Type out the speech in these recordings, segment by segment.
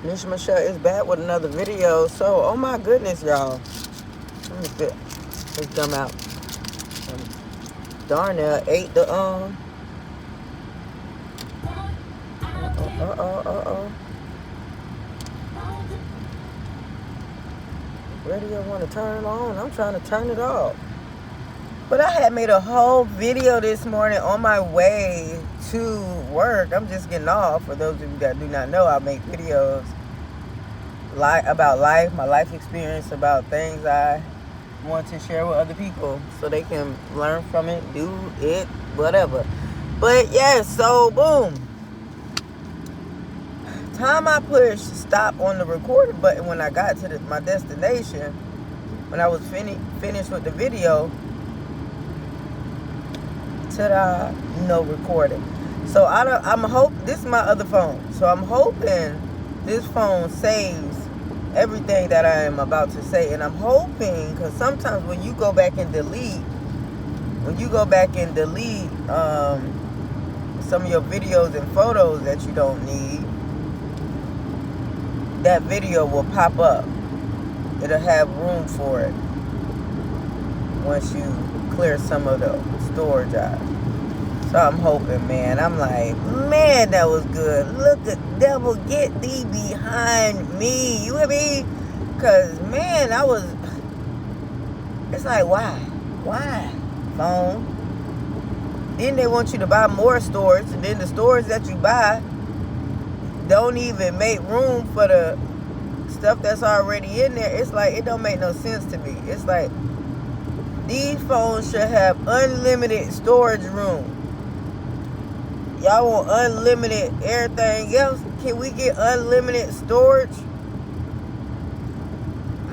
Miss Michelle is back with another video. So, oh my goodness, y'all. Let me spit this gum out. Darnell ate the Radio want to turn it on. I'm trying to turn it off. But I had made a whole video this morning on my way to work. I'm just getting off. For those of you that do not know, I make videos about life, my life experience, about things I want to share with other people so they can learn from it, do it, whatever. But yes, so boom. Time I pushed stop on the recording button when I got to my destination, when I was finished with the video, ta-da, no recording. So I'm hoping, this is my other phone, so I'm hoping this phone saves everything that I am about to say. And I'm hoping, because sometimes when you go back and delete some of your videos and photos that you don't need, that video will pop up. It'll have room for it once you clear some of the storage out. So I'm hoping, man. I'm like, man, that was good. Look at devil, get thee behind me. You hear me? Because, man, it's like, why? Why? Phone. Then they want you to buy more storage. And then the storage that you buy don't even make room for the stuff that's already in there. It's like, it don't make no sense to me. It's like, these phones should have unlimited storage room. Y'all want unlimited everything else? Can we get unlimited storage?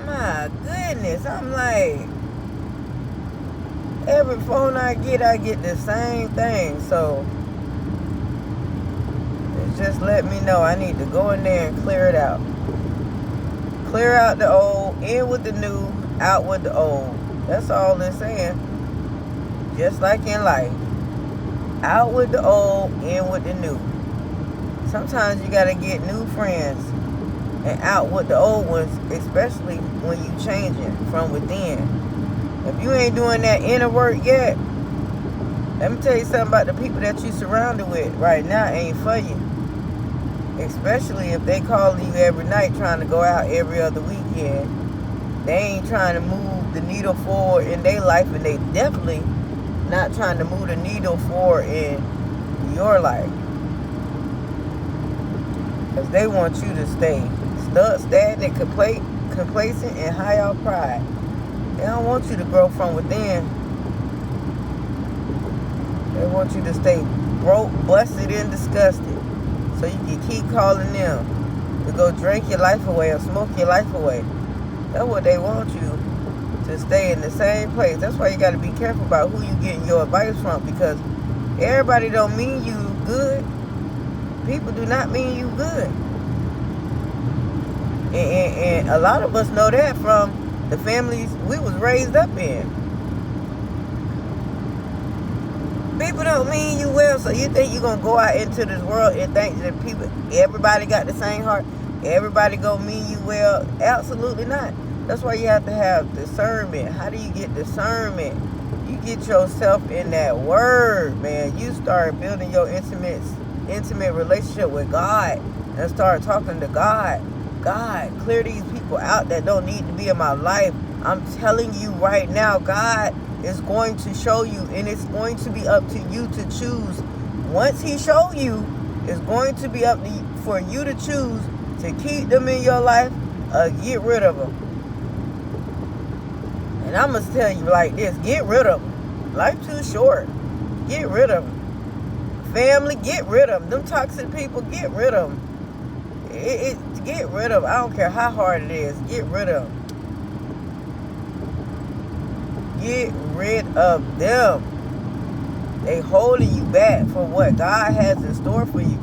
My goodness, I'm like, every phone I get the same thing. So it just let me know I need to go in there and clear it out. Clear out the old, in with the new, out with the old. That's all they're saying. Just like in life. Out with the old, in with the new. Sometimes you gotta get new friends and out with the old ones, especially when you changing from within. If you ain't doing that inner work yet, let me tell you something about the people that you surrounded with right now ain't for you. Especially if they calling you every night trying to go out every other weekend. They ain't trying to move the needle forward in their life, and they definitely not trying to move the needle forward in your life. Because they want you to stay stagnant, complacent, and high off pride. They don't want you to grow from within. They want you to stay broke, busted, and disgusted. So you can keep calling them to go drink your life away or smoke your life away. That's what they want you to stay in the same place. That's why you got to be careful about who you getting your advice from, because everybody don't mean you good. People do not mean you good. And a lot of us know that from the families we was raised up in. People don't mean you well, so you think you're going to go out into this world and think that everybody got the same heart, everybody going to mean you well? Absolutely not. That's why you have to have discernment. How do you get discernment? You get yourself in that word, man. You start building your intimate relationship with God and start talking to God. God, clear these people out that don't need to be in my life. I'm telling you right now, God is going to show you, and it's going to be up to you to choose. Once he show you, it's going to be up to you, for you to choose to keep them in your life or get rid of them. And I'm going to tell you like this, get rid of them. Life too short. Get rid of them. Family, get rid of them. Them toxic people, get rid of them. Get rid of them. I don't care how hard it is. Get rid of them. Get rid of them. They holding you back for what God has in store for you.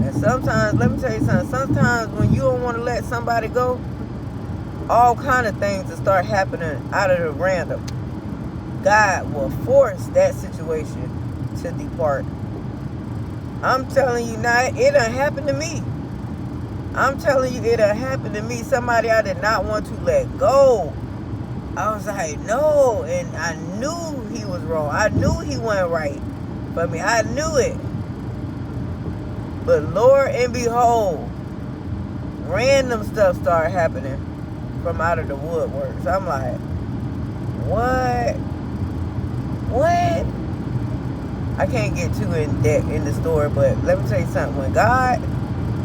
And sometimes, let me tell you something, sometimes when you don't want to let somebody go, all kind of things will start happening out of the random. God will force that situation to depart. I'm telling you now, it done happened to me. I'm telling you, it had happened to me. Somebody I did not want to let go. I was like, no. And I knew he was wrong. I knew he wasn't right for me. I knew it. But Lord and behold, random stuff started happening from out of the woodworks. I'm like, what? I can't get too in depth in the story, but let me tell you something. When God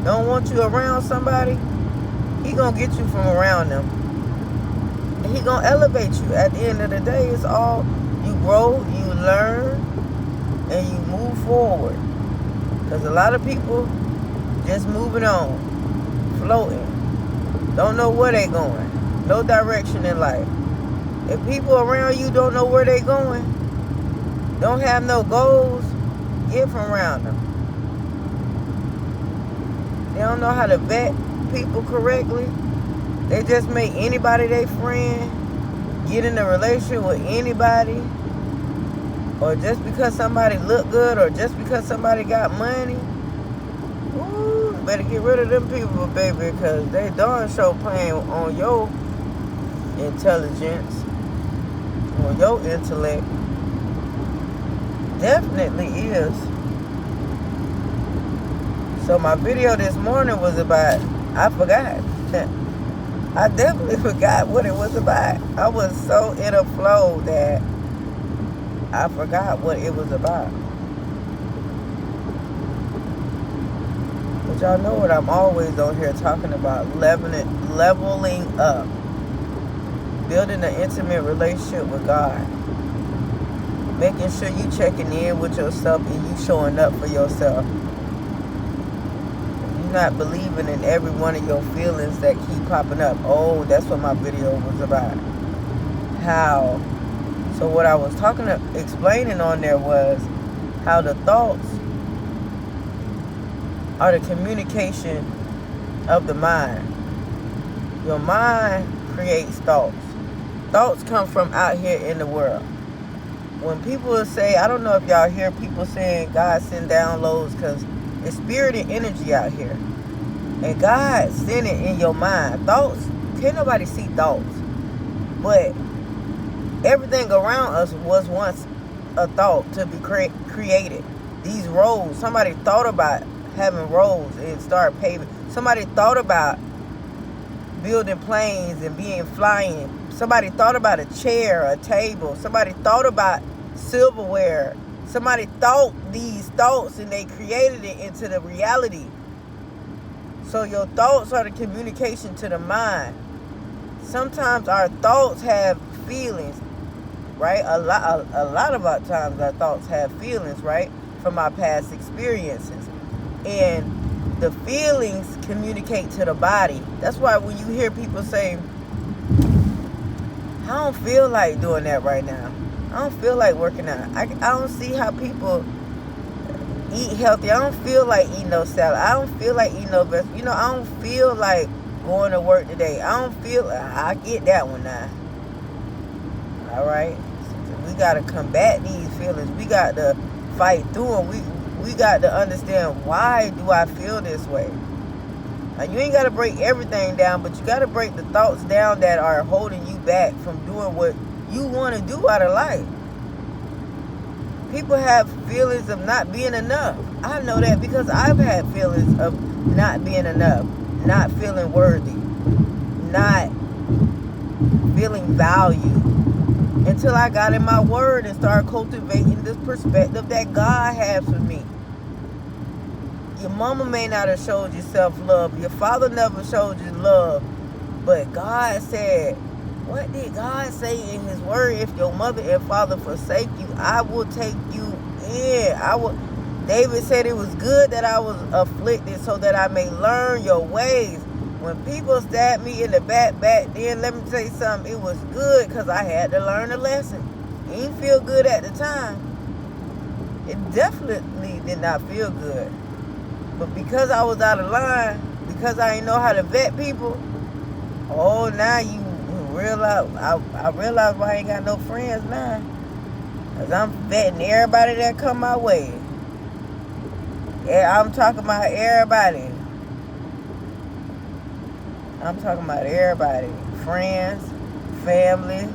don't want you around somebody, he gonna get you from around them. And he gonna elevate you. At the end of the day, it's all, you grow, you learn, and you move forward. Because a lot of people just moving on, floating, don't know where they going, no direction in life. If people around you don't know where they going, don't have no goals, get from around them. They don't know how to vet people correctly. They just make anybody their friend, get in a relationship with anybody, or just because somebody look good, or just because somebody got money. Ooh, better get rid of them people, baby, because they darn sure playing on your intelligence, on your intellect. Definitely is. So my video this morning was about, I forgot. I definitely forgot what it was about. I was so in a flow that I forgot what it was about. But y'all know what I'm always on here talking about, leveling up. Building an intimate relationship with God. Making sure you checking in with yourself and you showing up for yourself. You're not believing in every one of your feelings that keep popping up. Oh, that's what my video was about. How? So what I was explaining on there was how the thoughts are the communication of the mind. Your mind creates thoughts. Thoughts come from out here in the world. When people say, I don't know if y'all hear people saying God send downloads, because it's spirit and energy out here. And God sent it in your mind. Thoughts, can't nobody see thoughts. But everything around us was once a thought to be created. These roads, somebody thought about having roads and start paving. Somebody thought about building planes and flying. Somebody thought about a chair, a table. Somebody thought about silverware. Somebody thought these thoughts and they created it into the reality. So your thoughts are the communication to the mind. Sometimes our thoughts have feelings, right? A lot of our times our thoughts have feelings, right? From our past experiences. And the feelings communicate to the body. That's why when you hear people say, I don't feel like doing that right now. I don't feel like working out. I don't see how people eat healthy. I don't feel like eating no salad. I don't feel like eating no vegetables. I don't feel like going to work today. I get that one now. All right? We got to combat these feelings. We got to fight through them. We got to understand, why do I feel this way? Now, you ain't got to break everything down, but you got to break the thoughts down that are holding you back from doing what you want to do out of life. People have feelings of not being enough. I know that because I've had feelings of not being enough, not feeling worthy, not feeling valued, until I got in my word and started cultivating this perspective that God has for me. Your mama may not have showed you self-love. Your father never showed you love. But God said, what did God say in his word? If your mother and father forsake you, I will take you in. David said it was good that I was afflicted so that I may learn your ways. When people stabbed me in the back then, let me tell you something, it was good because I had to learn a lesson. It didn't feel good at the time. It definitely did not feel good. But because I was out of line, because I didn't know how to vet people, oh, now you realize, I realize why I ain't got no friends now. Because I'm vetting everybody that come my way. Yeah, I'm talking about everybody. I'm talking about everybody. Friends, family.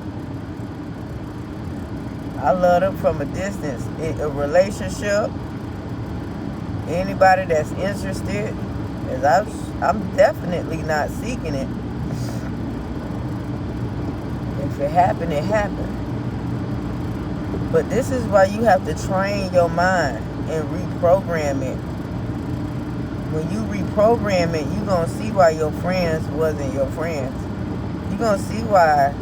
I love them from a distance. A relationship. Anybody that's interested. Because I'm definitely not seeking it. If it happened, it happened. But this is why you have to train your mind and reprogram it. When you reprogram it, you're going to see why your friends wasn't your friends. You're going to see why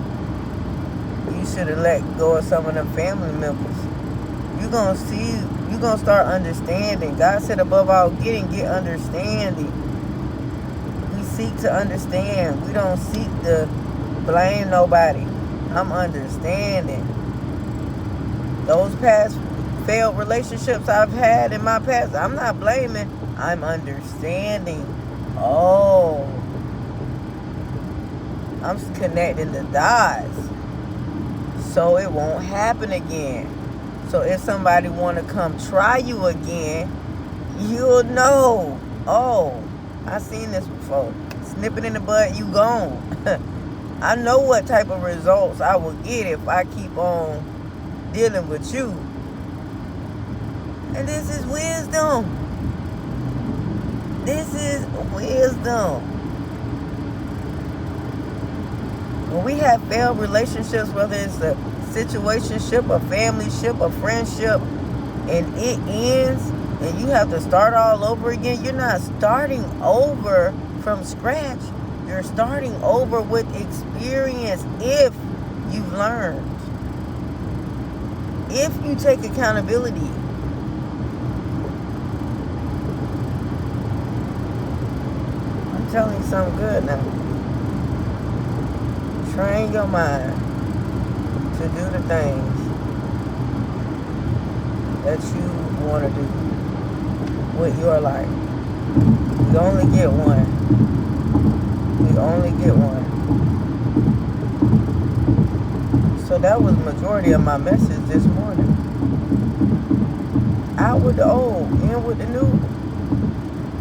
you should have let go of some of them family members. You're going to see, you're going to start understanding. God said above all getting, get understanding. We seek to understand. We don't seek to blame nobody. I'm understanding. Those past failed relationships I've had in my past, I'm not blaming. I'm understanding. Oh, I'm connecting the dots so it won't happen again. So if somebody want to come try you again, you'll know. Oh, I seen this before. Snip it in the bud, you gone. I know what type of results I will get if I keep on dealing with you. And this is wisdom. This is wisdom. When we have failed relationships, whether it's a situationship, a familyship, a friendship, and it ends and you have to start all over again, you're not starting over from scratch. You're starting over with experience if you've learned. If you take accountability. I'm telling you something good now. Train your mind to do the things that you want to do with your life. You only get one. You only get one. So that was the majority of my message this morning. Out with the old, in with the new.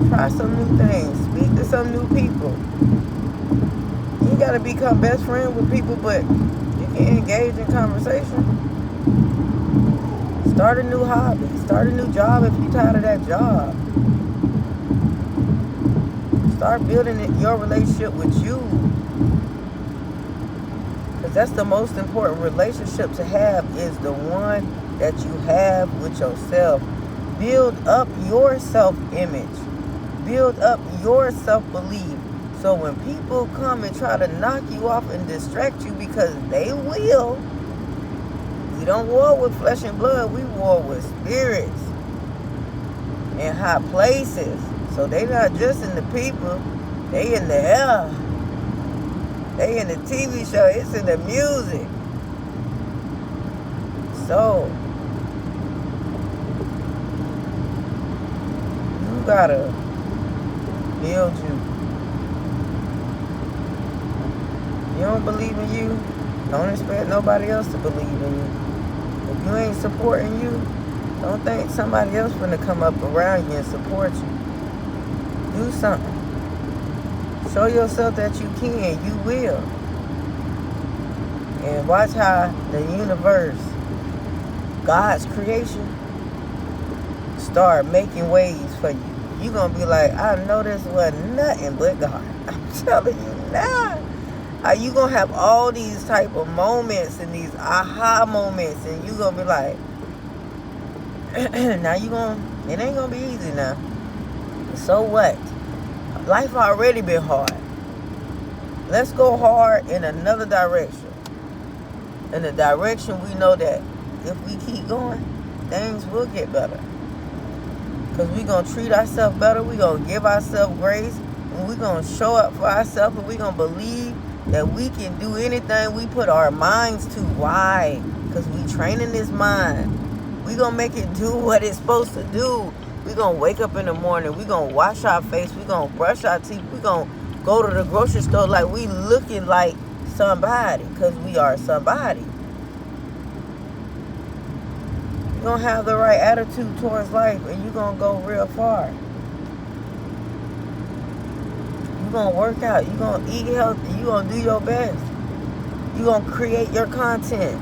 Try some new things. Speak to some new people. You got to become best friends with people, but you can engage in conversation. Start a new hobby. Start a new job if you're tired of that job. Start building your relationship with you. Because that's the most important relationship to have, is the one that you have with yourself. Build up your self-image. Build up your self-belief. So when people come and try to knock you off and distract you, because they will, we don't war with flesh and blood, we war with spirits in high places. So they not just in the people, they in the air. They in the TV show, it's in the music. So you gotta build you. You don't believe in you, don't expect nobody else to believe in you. If you ain't supporting you, don't think somebody else gonna come up around you and support you. Do something. Show yourself that you can. You will. And watch how the universe, God's creation, start making ways for you. You're going to be like, I know this wasn't nothing but God. I'm telling you now. You going to have all these type of moments and these aha moments. And you're going to be like, now it ain't going to be easy now. So what? Life already been hard. Let's go hard in another direction. In the direction we know that if we keep going, things will get better. Because we're going to treat ourselves better. We're going to give ourselves grace. And we're going to show up for ourselves. And we're going to believe that we can do anything we put our minds to. Why? Because we training this mind. We're going to make it do what it's supposed to do. We're going to wake up in the morning. We're going to wash our face. We're going to brush our teeth. We're going to go to the grocery store like we looking like somebody. Because we are somebody. You're going to have the right attitude towards life. And you're going to go real far. You're going to work out. You're going to eat healthy. You're going to do your best. You're going to create your content.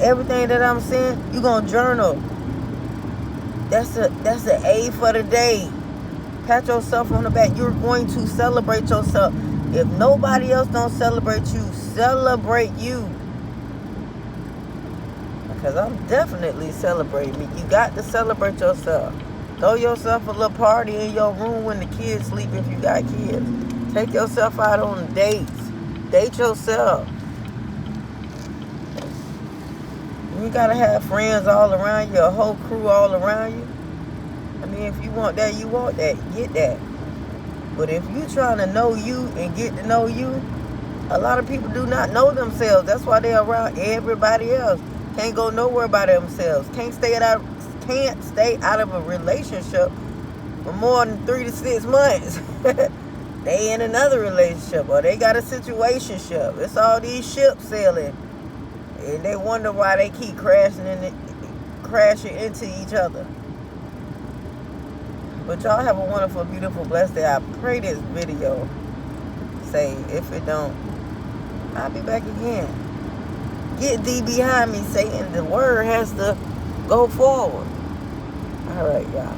Everything that I'm saying, you're going to journal. That's the A for the day. Pat yourself on the back. You're going to celebrate yourself. If nobody else don't celebrate you, celebrate you. Because I'm definitely celebrating me. You got to celebrate yourself. Throw yourself a little party in your room when the kids sleep if you got kids. Take yourself out on dates. Date yourself. You gotta have friends all around you, a whole crew all around you. I mean, if you want that, you want that. Get that. But if you trying to know you and get to know you, a lot of people do not know themselves. That's why they're around everybody else. Can't go nowhere by themselves. Can't stay out of a relationship for more than 3 to 6 months. They in another relationship or they got a situationship. It's all these ships sailing. And they wonder why they keep crashing into each other. But y'all have a wonderful, beautiful, blessed day. I pray this video saved. If it don't, I'll be back again. Get thee behind me, Satan. The word has to go forward. All right, y'all.